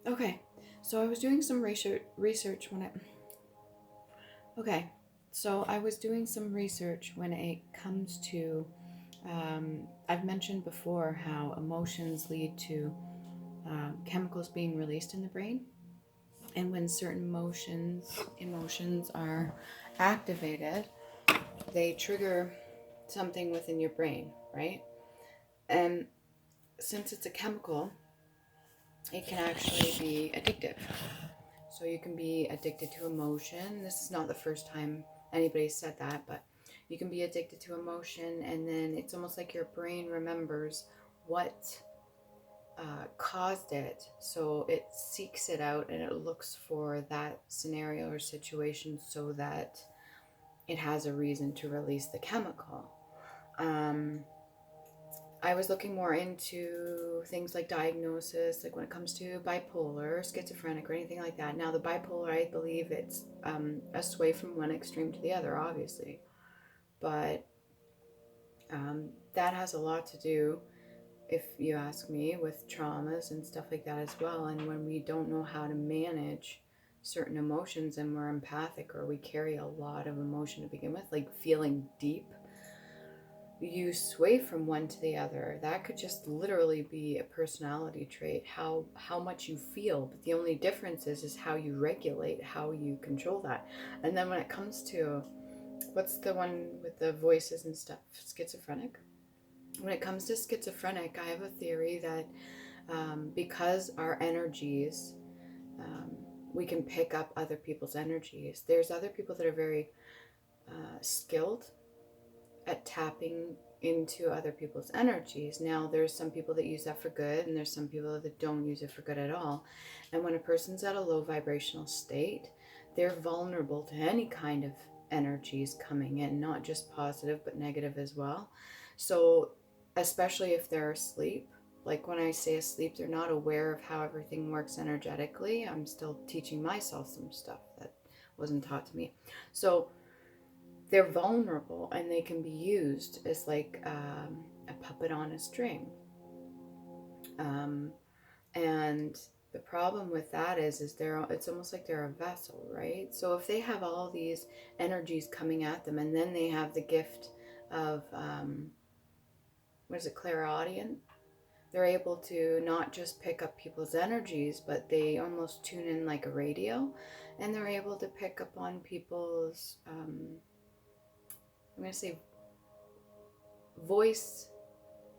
Okay, so I was doing some research when I was doing some research when it comes to, I've mentioned before how emotions lead to chemicals being released in the brain. And when certain emotions are activated, they trigger something within your brain, right? And since it's a chemical, it can actually be addictive. So you can be addicted to emotion. This is not the first time anybody said that, but you can be addicted to emotion, and then it's almost like your brain remembers what caused it. So it seeks it out and it looks for that scenario or situation so that it has a reason to release the chemical. I was looking more into things like diagnosis, like when it comes to bipolar, schizophrenic, or anything like that. Now, the bipolar, I believe it's a sway from one extreme to the other, obviously. But that has a lot to do, if you ask me, with traumas and stuff like that as well. And when we don't know how to manage certain emotions and we're empathic, or we carry a lot of emotion to begin with, like feeling deep, you sway from one to the other. That could just literally be a personality trait, how much you feel. But the only difference is how you regulate, how you control that. And then when it comes to, what's the one with the voices and stuff, schizophrenic? When it comes to schizophrenic, I have a theory that because our energies, we can pick up other people's energies. There's other people that are very skilled at tapping into other people's energies. Now, there's some people that use that for good, and there's some people that don't use it for good at all. And when a person's at a low vibrational state, they're vulnerable to any kind of energies coming in, not just positive, but negative as well. So, especially if they're asleep, like when I say asleep, they're not aware of how everything works energetically. I'm still teaching myself some stuff that wasn't taught to me. So, they're vulnerable and they can be used as like a puppet on a string. And the problem with that is it's almost like they're a vessel, right? So if they have all these energies coming at them, and then they have the gift of what is it, clairaudient? They're able to not just pick up people's energies, but they almost tune in like a radio, and they're able to pick up on people's I'm going to say voice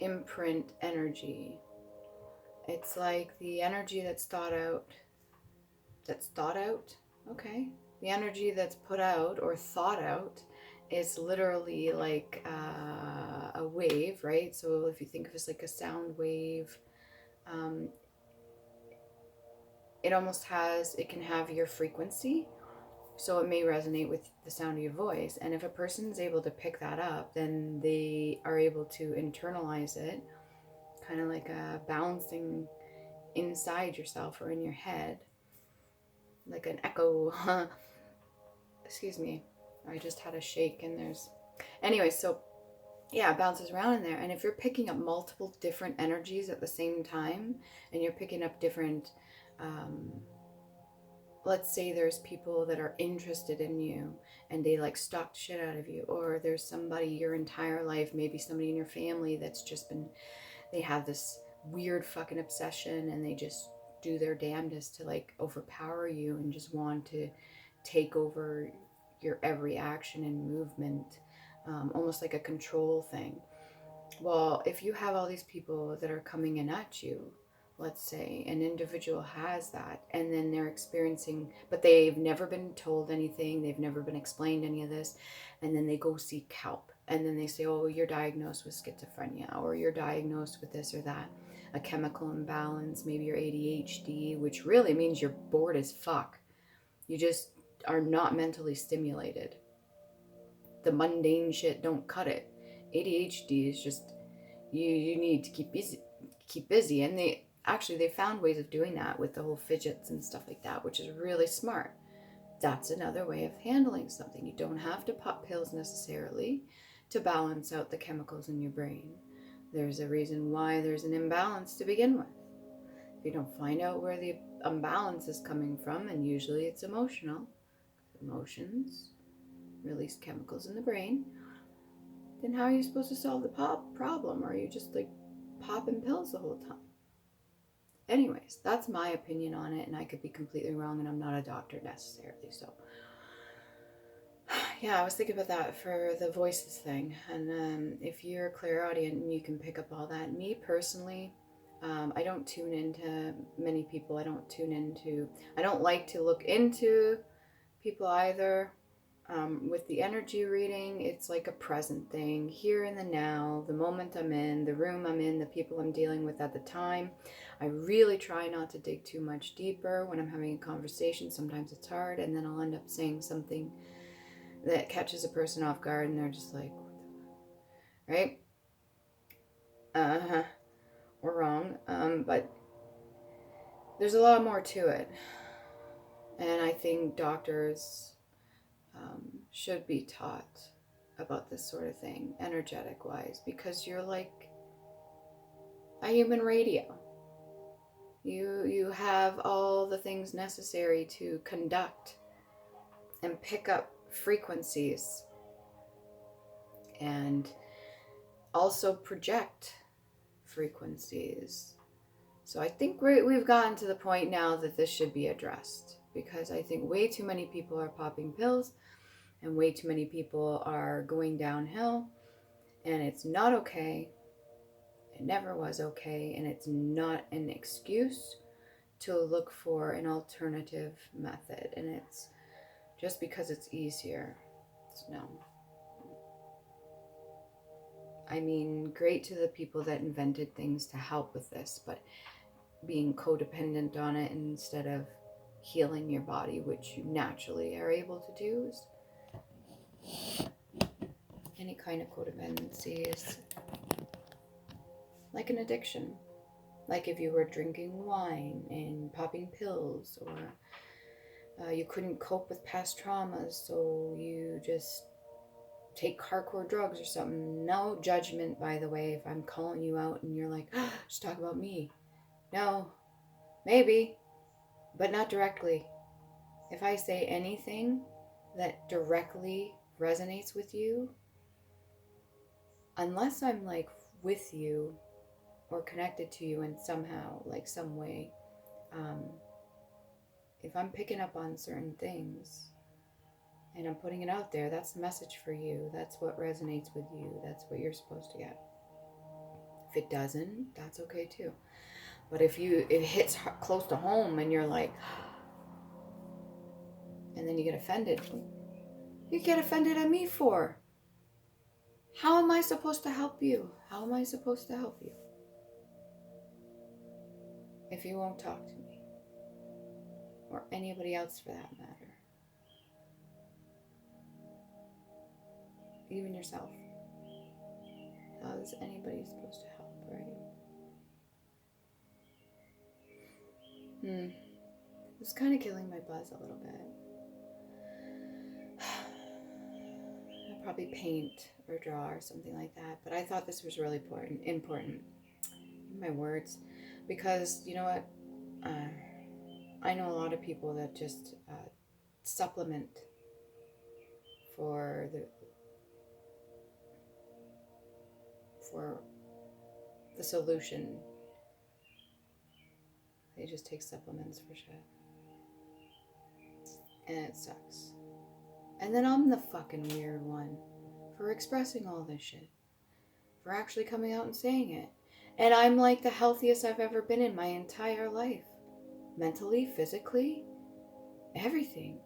imprint energy. It's like the energy that's thought out. Okay. The energy that's put out or thought out is literally like a wave, right? So if you think of it as like a sound wave, it can have your frequency. So it may resonate with the sound of your voice. And if a person's able to pick that up, then they are able to internalize it, kind of like a bouncing inside yourself or in your head, like an echo. Excuse me, I just had a shake and anyway, so yeah, it bounces around in there. And if you're picking up multiple different energies at the same time, and you're picking up different let's say there's people that are interested in you and they like stalk the shit out of you, or there's somebody your entire life, maybe somebody in your family that's just they have this weird fucking obsession, and they just do their damnedest to like overpower you and just want to take over your every action and movement, almost like a control thing. Well, if you have all these people that are coming in at you, let's say an individual has that, and then they're experiencing, but they've never been told anything, they've never been explained any of this, and then they go seek help, and then they say, oh, you're diagnosed with schizophrenia, or you're diagnosed with this or that, a chemical imbalance, maybe you're ADHD, which really means you're bored as fuck. You just are not mentally stimulated. The mundane shit don't cut it. ADHD is just you need to keep busy, and they found ways of doing that with the whole fidgets and stuff like that, which is really smart. That's another way of handling something. You don't have to pop pills necessarily to balance out the chemicals in your brain. There's a reason why there's an imbalance to begin with. you don't find out where the imbalance is coming from, and usually it's emotional. Emotions release chemicals in the brain. Then how are you supposed to solve the problem? Or are you just like popping pills the whole time? Anyways, that's my opinion on it, and I could be completely wrong, and I'm not a doctor necessarily. So yeah, I was thinking about that for the voices thing. And if you're clairaudient and you can pick up all that, me personally, I don't tune into many people. I don't like to look into people either. With the energy reading, it's like a present thing, here in the now, the moment I'm in, the room I'm in, the people I'm dealing with at the time. I really try not to dig too much deeper when I'm having a conversation. Sometimes it's hard, and then I'll end up saying something that catches a person off guard, and they're just like, right? Or wrong. But there's a lot more to it. And I think doctors should be taught about this sort of thing, energetic wise, because you're like a human radio. You have all the things necessary to conduct and pick up frequencies and also project frequencies. So I think we've gotten to the point now that this should be addressed, because I think way too many people are popping pills and way too many people are going downhill, and it's not okay. It never was okay, and it's not an excuse to look for an alternative method, and it's just because it's easier. No. I mean, great to the people that invented things to help with this, but being codependent on it instead of healing your body, which you naturally are able to do, is any kind of codependency is like an addiction. Like if you were drinking wine and popping pills, or you couldn't cope with past traumas, so you just take hardcore drugs or something. No judgment, by the way, if I'm calling you out and you're like, oh, just talk about me. No, maybe, but not directly. If I say anything that directly resonates with you, unless I'm like with you or connected to you in somehow, like some way, if I'm picking up on certain things and I'm putting it out there, that's the message for you. That's what resonates with you. That's what you're supposed to get. If it doesn't, that's okay too. But if it hits close to home and you're like, and then you get offended, you get offended at me for? How am I supposed to help you? How am I supposed to help you if you won't talk to me? Or anybody else for that matter. Even yourself. How is anybody supposed to help, right? It's kind of killing my buzz a little bit. I'll probably paint or draw or something like that, but I thought this was really important. My words, because you know what? I know a lot of people that just supplement for the solution. They just take supplements for shit. And it sucks. And then I'm the fucking weird one for expressing all this shit. For actually coming out and saying it. And I'm like the healthiest I've ever been in my entire life. Mentally, physically, everything.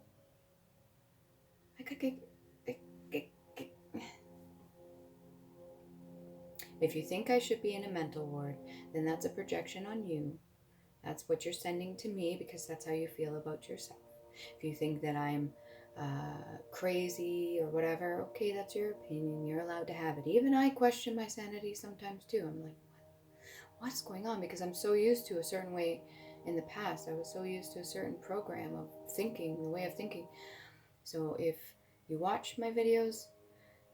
If you think I should be in a mental ward, then that's a projection on you. That's what you're sending to me because that's how you feel about yourself. If you think that I'm crazy or whatever, okay, that's your opinion. You're allowed to have it. Even I question my sanity sometimes too. I'm like, what's going on? Because I'm so used to a certain way in the past. I was so used to a certain program of thinking, the way of thinking. So if you watch my videos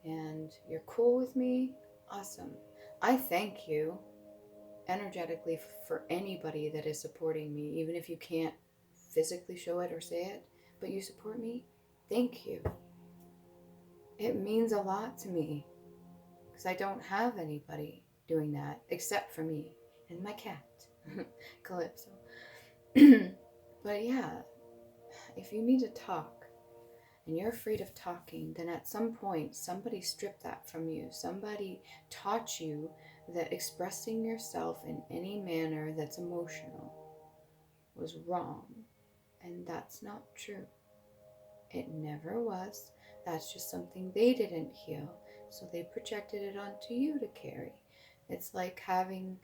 and you're cool with me, awesome. I thank you. energetically for anybody that is supporting me, even if you can't physically show it or say it, but you support me, thank you. It means a lot to me because I don't have anybody doing that except for me and my cat, Calypso. But yeah, if you need to talk and you're afraid of talking, then at some point somebody stripped that from you. Somebody taught you that expressing yourself in any manner that's emotional was wrong. And that's not true. It never was. That's just something they didn't heal, so they projected it onto you to carry. It's like having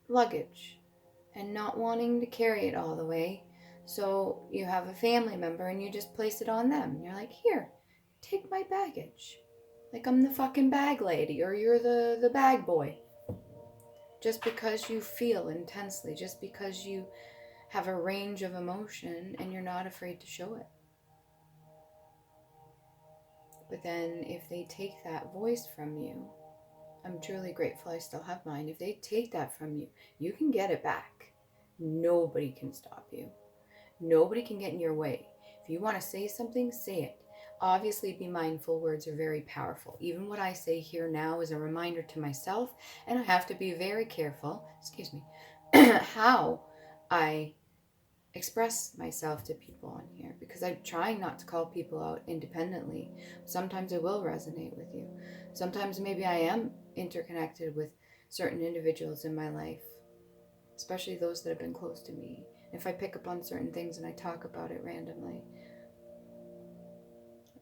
luggage and not wanting to carry it all the way. So you have a family member and you just place it on them. You're like, here, take my baggage. Like I'm the fucking bag lady or you're the bag boy. Just because you feel intensely, just because you have a range of emotion and you're not afraid to show it. But then if they take that voice from you, I'm truly grateful I still have mine. If they take that from you, you can get it back. Nobody can stop you. Nobody can get in your way. If you want to say something, say it. Obviously, be mindful. Words are very powerful. Even what I say here now is a reminder to myself, and I have to be very careful, how I express myself to people on here, because I'm trying not to call people out independently. Sometimes it will resonate with you. Sometimes maybe I am interconnected with certain individuals in my life, especially those that have been close to me. If I pick up on certain things and I talk about it randomly,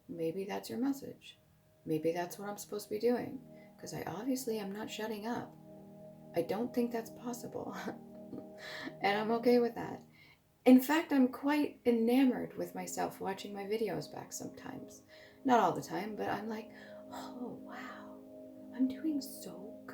maybe that's your message. Maybe that's what I'm supposed to be doing, because I obviously am not shutting up. I don't think that's possible. And I'm okay with that. In fact, I'm quite enamored with myself watching my videos back sometimes. Not all the time, but I'm like, oh wow, I'm doing so good.